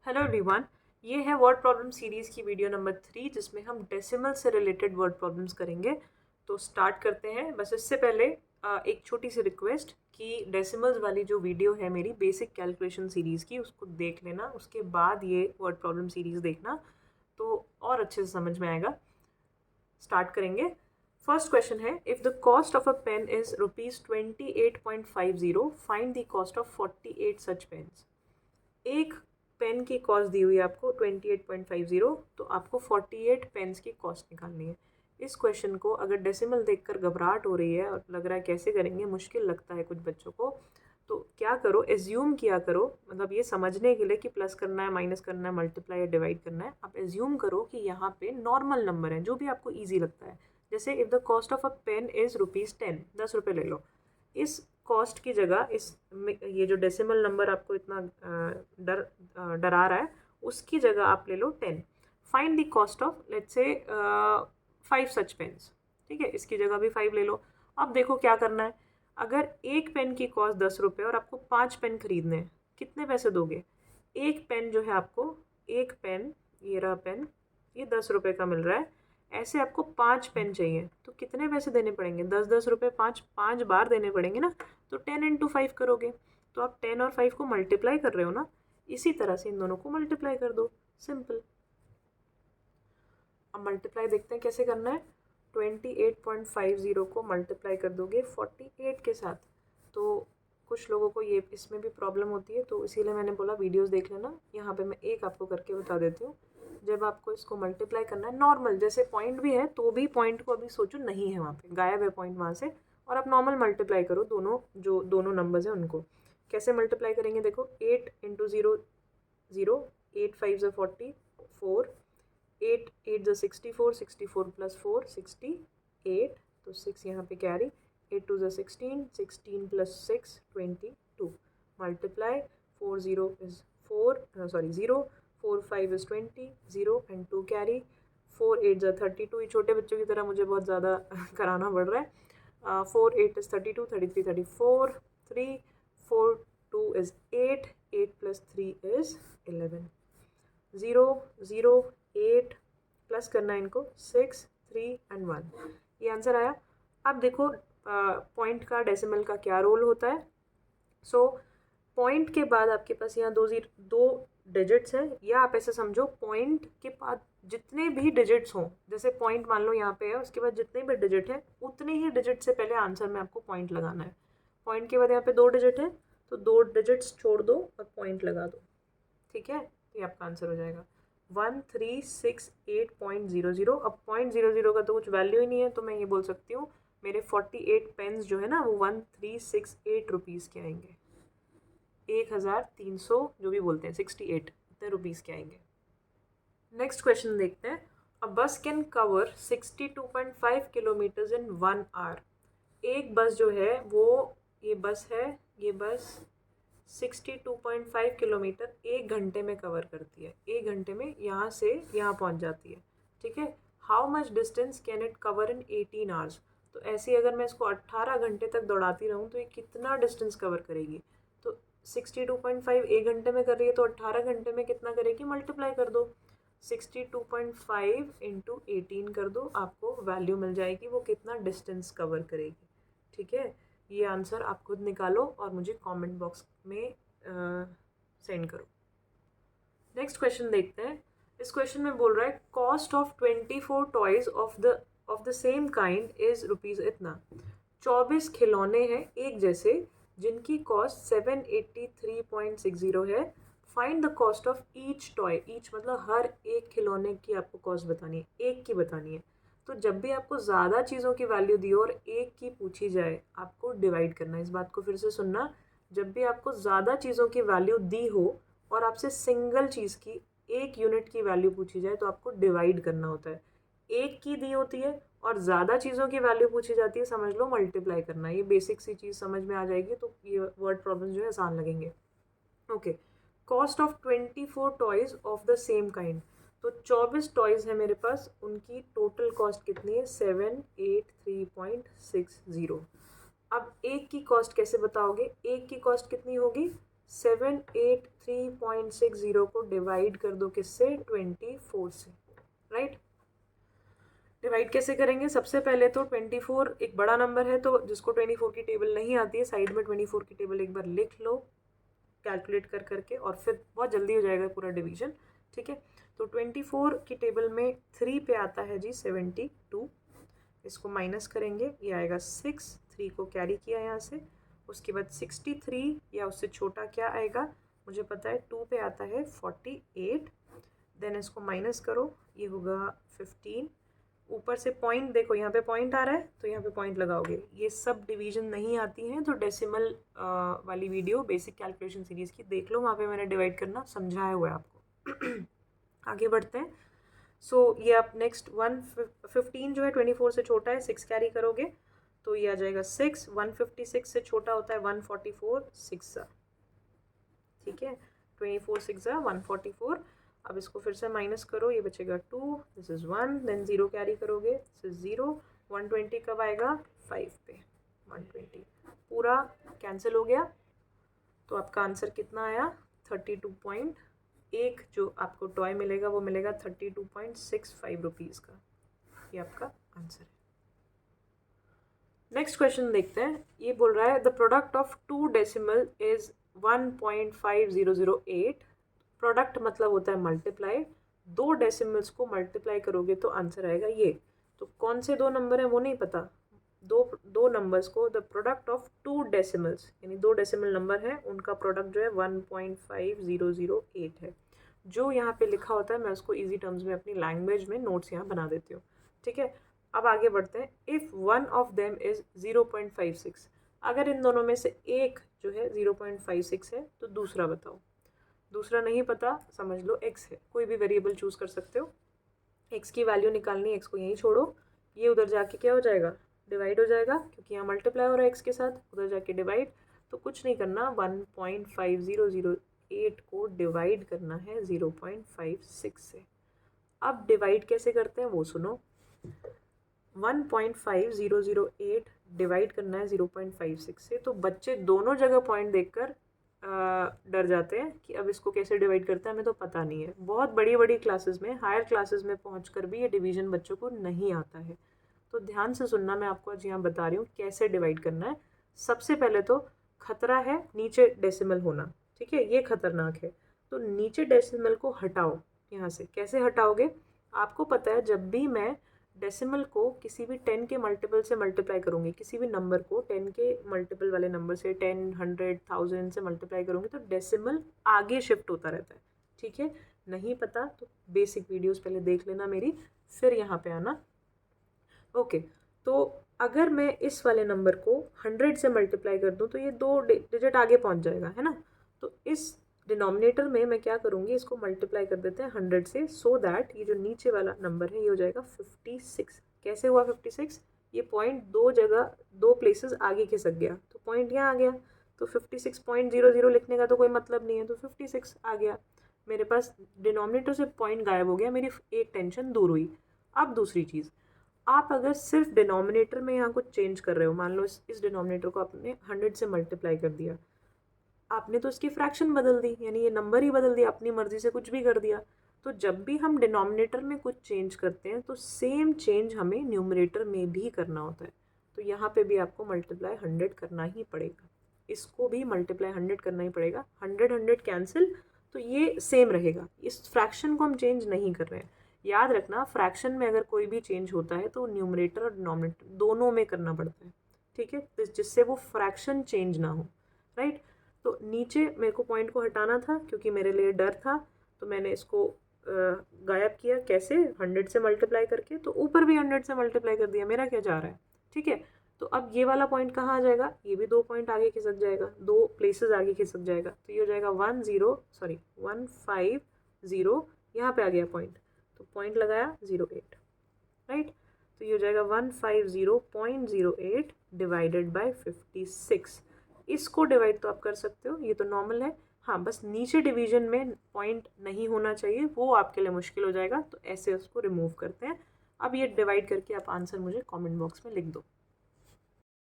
Hello everyone. ये है word problem series की वीडियो नंबर 3 जिसमें हम डेसिमल से रिलेटेड वर्ड प्रॉब्लम्स करेंगे। तो स्टार्ट करते हैं। बस इससे पहले एक छोटी सी रिक्वेस्ट कि डेसिमल्स वाली जो वीडियो है मेरी बेसिक कैलकुलेशन सीरीज़ की उसको देख लेना, उसके बाद ये वर्ड प्रॉब्लम सीरीज़ देखना तो और अच्छे से समझ में आएगा। स्टार्ट करेंगे। फर्स्ट क्वेश्चन है, if the cost of a pen is ₹28.50, find the cost of 48 such pens. एक पेन की कॉस्ट दी हुई है आपको 28.50, तो आपको 48 पेन्स की कॉस्ट निकालनी है। इस क्वेश्चन को अगर डेसिमल देखकर घबराहट हो रही है और लग रहा है कैसे करेंगे, मुश्किल लगता है कुछ बच्चों को, तो क्या करो, एज्यूम किया करो, मतलब ये समझने के लिए कि प्लस करना है, माइनस करना है, मल्टीप्लाई या डिवाइड करना है, आप एज्यूम करो कि यहाँ पे नॉर्मल नंबर है जो भी आपको ईजी लगता है। जैसे if the cost of a pen is ₹10, 10 रुपये ले लो। इस कॉस्ट की जगह ये जो डेसिमल नंबर आपको इतना डरा रहा है, उसकी जगह आप ले लो 10। Find the cost of let's say 5 such pens. ठीक है, इसकी जगह भी 5 ले लो। अब देखो क्या करना है। अगर एक पेन की कॉस्ट 10 रुपये और आपको 5 पेन खरीदने हैं, कितने पैसे दोगे? एक पेन जो है आपको, एक पेन, ये रहा पेन, ये 10 रुपये का मिल रहा है। ऐसे आपको 5 पेन चाहिए तो कितने पैसे देने पड़ेंगे? 10-10 रुपये, 5 बार देने पड़ेंगे ना। तो 10 इंटू 5 करोगे तो आप 10 और 5 को मल्टीप्लाई कर रहे हो ना, इसी तरह से इन दोनों को मल्टीप्लाई कर दो, सिंपल। अब मल्टीप्लाई देखते हैं कैसे करना है। 28.50 को मल्टीप्लाई कर दोगे 48 के साथ। तो कुछ लोगों को ये इसमें भी प्रॉब्लम होती है, तो इसीलिए मैंने बोला वीडियोस देख लेना। यहाँ पे मैं एक आपको करके बता देती हूँ। जब आपको इसको मल्टीप्लाई करना है नॉर्मल, जैसे पॉइंट भी है तो भी पॉइंट को अभी सोचो नहीं है, वहाँ पे गायब है पॉइंट वहाँ से, और आप नॉर्मल मल्टीप्लाई करो दोनों नंबर्स हैं उनको। कैसे मल्टीप्लाई करेंगे देखो, 8 इंटू 0 0, 8 5 ज़ा 40, 4, 8 8 ज़ा 64, 64 प्लस 4 68, तो 6 यहाँ पे कैरी, 8 2 ज़ा 16, 16 plus 6 22, multiply 4 0 is 4, sorry 0, 4 5 is 20, 0 and 2 carry, 4 8 ज़ा 32। ये छोटे बच्चों की तरह मुझे बहुत ज़्यादा कराना पड़ रहा है। 4 8 is 32, 33 34, 3 4 2 is 8, 8 plus 3 is 11, 0 0 8 plus करना है इनको 6 3 एंड 1। ये आंसर आया। अब देखो पॉइंट का डेसिमल का क्या रोल होता है। सो पॉइंट के बाद आपके पास यहाँ दो डिजिट्स हैं, या आप ऐसे समझो पॉइंट के बाद जितने भी डिजिट्स हों, जैसे पॉइंट मान लो यहाँ पे है, उसके बाद जितने भी डिजिट है उतने ही डिजिट से पहले आंसर में आपको पॉइंट लगाना है। पॉइंट के बाद यहाँ पे 2 डिजिट है तो 2 डिजिट्स छोड़ दो और पॉइंट लगा दो। ठीक है, ये आपका आंसर हो जाएगा 1368.00। अब 0.00 का तो कुछ वैल्यू ही नहीं है, तो मैं ये बोल सकती हूँ मेरे 48 पेन्स जो है ना वो 1368 रुपीज़ के आएंगे। 1300 जो भी बोलते हैं 68 इतने रुपीज़ के आएंगे। नेक्स्ट क्वेश्चन देखते हैं। A bus can cover 62.5 kilometres in 1 hour. एक बस जो है वो, ये बस है, ये बस 62.5 किलोमीटर एक घंटे में कवर करती है। एक घंटे में यहाँ से यहाँ पहुँच जाती है। ठीक है, how much distance can it cover in 18 hours. तो ऐसे अगर मैं इसको 18 घंटे तक दौड़ाती रहूँ तो ये कितना डिस्टेंस कवर करेगी। तो 62.5 एक घंटे में कर रही है तो 18 घंटे में कितना करेगी, मल्टीप्लाई कर दो। 62.5 इंटू 18 कर दो, आपको वैल्यू मिल जाएगी वो कितना डिस्टेंस कवर करेगी। ठीक है, ये आंसर आप खुद निकालो और मुझे कमेंट बॉक्स में सेंड करो। नेक्स्ट क्वेश्चन देखते हैं। इस क्वेश्चन में बोल रहा है cost of 24 toys of the same kind is rupees इतना। 24 खिलौने हैं एक जैसे जिनकी कॉस्ट 783.60 है। Find the cost of each toy. Each मतलब हर एक खिलौने की आपको कॉस्ट बतानी है, एक की बतानी है। तो जब भी आपको ज़्यादा चीज़ों की वैल्यू दी हो और एक की पूछी जाए, आपको डिवाइड करना है। इस बात को फिर से सुनना, जब भी आपको ज़्यादा चीज़ों की वैल्यू दी हो और आपसे सिंगल चीज़ की एक यूनिट की वैल्यू पूछी जाए तो आपको डिवाइड करना होता है। एक की दी होती है और ज़्यादा चीज़ों की वैल्यू पूछी जाती है, समझ लो मल्टीप्लाई करना है। ये बेसिक सी चीज़ समझ में आ जाएगी तो ये वर्ड प्रॉब्लम जो है आसान लगेंगे। Okay, cost of 24 toys of the same kind. तो 24 टॉयज है मेरे पास, उनकी टोटल कॉस्ट कितनी है, 783.60। अब एक की कॉस्ट कैसे बताओगे, एक की कॉस्ट कितनी होगी, 783.60 को डिवाइड कर दो किससे, 24 से, राइट। डिवाइड कैसे करेंगे, सबसे पहले तो 24 एक बड़ा नंबर है, तो जिसको 24 की टेबल नहीं आती है साइड में 24 की टेबल एक बार लिख लो कैलकुलेट कर करके, और फिर बहुत जल्दी हो जाएगा पूरा डिवीजन, ठीक है। तो 24 की टेबल में 3 पे आता है जी 72, इसको माइनस करेंगे, ये आएगा 6, 3 को कैरी किया यहाँ से, उसके बाद 63 या उससे छोटा क्या आएगा, मुझे पता है 2 पे आता है 48, देन इसको माइनस करो, ये होगा 15, ऊपर से पॉइंट देखो यहाँ पे पॉइंट आ रहा है तो यहाँ पे पॉइंट लगाओगे। ये सब डिवीजन नहीं आती हैं तो डेसिमल वाली वीडियो बेसिक कैलकुलेशन सीरीज़ की देख लो, वहाँ पे मैंने डिवाइड करना समझाया हुआ है आपको। आगे बढ़ते हैं। सो ये आप नेक्स्ट 115 जो है 24 से छोटा है, 6 कैरी करोगे तो ये आ जाएगा 6, 156 से छोटा होता है 144, 6, ठीक है, 24 6 144। अब इसको फिर से माइनस करो, ये बचेगा 2, दिस इज़ 1, देन 0 कैरी करोगे, दिस इज़ 0, 120 कब आएगा, 5 पे 120 पूरा कैंसिल हो गया, तो आपका आंसर कितना आया, 32.1 जो आपको टॉय मिलेगा वो मिलेगा 32.65 रुपीज़ का, ये आपका आंसर है। नेक्स्ट क्वेश्चन देखते हैं, ये बोल रहा है the product of 2 decimal is 1.5008, product मतलब होता है मल्टीप्लाई, 2 डेसिमल्स को मल्टीप्लाई करोगे तो आंसर आएगा ये। तो कौन से 2 नंबर हैं वो नहीं पता, दो नंबर्स को द प्रोडक्ट ऑफ 2 डेसिमल्स यानी 2 डेसिमल नंबर है उनका प्रोडक्ट जो है 1.5008 है। जो यहाँ पे लिखा होता है मैं उसको इजी टर्म्स में अपनी लैंग्वेज में नोट्स यहाँ बना देती हूँ, ठीक है। अब आगे बढ़ते हैं, if one of them is 0.56, अगर इन दोनों में से एक जो है 0.56 है तो दूसरा बताओ। दूसरा नहीं पता, समझ लो x है, कोई भी वेरिएबल चूज़ कर सकते हो, x की वैल्यू निकालनी, x को यहीं छोड़ो, ये उधर जाके क्या हो जाएगा, डिवाइड हो जाएगा, क्योंकि यहाँ मल्टीप्लाई हो रहा है x के साथ, उधर जाके डिवाइड, तो कुछ नहीं करना, 1.5008 को डिवाइड करना है 0.56 से। अब डिवाइड कैसे करते हैं वो सुनो, 1.5008 डिवाइड करना है 0.56 से, तो बच्चे दोनों जगह पॉइंट देखकर डर जाते हैं कि अब इसको कैसे डिवाइड करते हैं, हमें तो पता नहीं है। बहुत बड़ी बड़ी क्लासेस में, हायर क्लासेस में पहुंचकर भी ये डिवीजन बच्चों को नहीं आता है, तो ध्यान से सुनना, मैं आपको आज यहाँ बता रही हूँ कैसे डिवाइड करना है। सबसे पहले तो खतरा है नीचे डेसिमल होना, ठीक है, ये खतरनाक है, तो नीचे डेसिमल को हटाओ यहाँ से। कैसे हटाओगे, आपको पता है जब भी मैं डेसिमल को किसी भी 10 के मल्टीपल से मल्टीप्लाई करूँगी, किसी भी नंबर को 10 के मल्टीपल वाले नंबर से 10, 100, 1000 से मल्टीप्लाई करूँगी तो डेसिमल आगे शिफ्ट होता रहता है, ठीक है। नहीं पता तो बेसिक वीडियोस पहले देख लेना मेरी, फिर यहाँ पे आना, ओके। तो अगर मैं इस वाले नंबर को 100 से मल्टीप्लाई कर दूँ तो ये 2 डिजिट आगे पहुँच जाएगा, है ना। तो इस डिनोमिनेटर में मैं क्या करूँगी, इसको मल्टीप्लाई कर देते हैं 100 से, सो दैट ये जो नीचे वाला नंबर है ये हो जाएगा 56। कैसे हुआ 56, ये पॉइंट 2 जगह 2 प्लेसेस आगे खिसक गया, तो पॉइंट यहाँ आ गया, तो 56.00 लिखने का तो कोई मतलब नहीं है, तो 56 आ गया मेरे पास, डिनोमिनेटर से पॉइंट गायब हो गया, मेरी एक टेंशन दूर हुई। अब दूसरी चीज़, आप अगर सिर्फ डिनोमिनेटर में यहाँ कुछ चेंज कर रहे हो, मान लो इस डिनोमिनेटर को आपने 100 से मल्टीप्लाई कर दिया, आपने तो इसकी फ्रैक्शन बदल दी, यानी ये नंबर ही बदल दिया, अपनी मर्जी से कुछ भी कर दिया। तो जब भी हम डिनोमिनेटर में कुछ चेंज करते हैं तो सेम चेंज हमें न्यूमरेटर में भी करना होता है, तो यहाँ पे भी आपको मल्टीप्लाई 100 करना ही पड़ेगा, इसको भी मल्टीप्लाई 100 करना ही पड़ेगा। 100 100 कैंसिल, तो ये सेम रहेगा, इस फ्रैक्शन को हम चेंज नहीं कर रहे हैं। याद रखना, फ्रैक्शन में अगर कोई भी चेंज होता है तो न्यूमरेटर और डिनोमिनेटर दोनों में करना पड़ता है, ठीक है, जिससे वो फ्रैक्शन चेंज ना हो, राइट। तो नीचे मेरे को पॉइंट को हटाना था क्योंकि मेरे लिए डर था, तो मैंने इसको गायब किया, कैसे, 100 से मल्टीप्लाई करके, तो ऊपर भी 100 से मल्टीप्लाई कर दिया, मेरा क्या जा रहा है, ठीक है। तो अब ये वाला पॉइंट कहाँ आ जाएगा, ये भी 2 पॉइंट आगे खिसक जाएगा, 2 प्लेसेस आगे खिसक जाएगा, तो ये हो जाएगा 150, यहाँ पे आ गया पॉइंट, तो पॉइंट लगाया 08, राइट। तो ये हो जाएगा 150.08 डिवाइडेड बाय 56। इसको डिवाइड तो आप कर सकते हो, ये तो नॉर्मल है, हाँ बस नीचे डिवीजन में पॉइंट नहीं होना चाहिए, वो आपके लिए मुश्किल हो जाएगा, तो ऐसे उसको रिमूव करते हैं। अब ये डिवाइड करके आप आंसर मुझे कमेंट बॉक्स में लिख दो।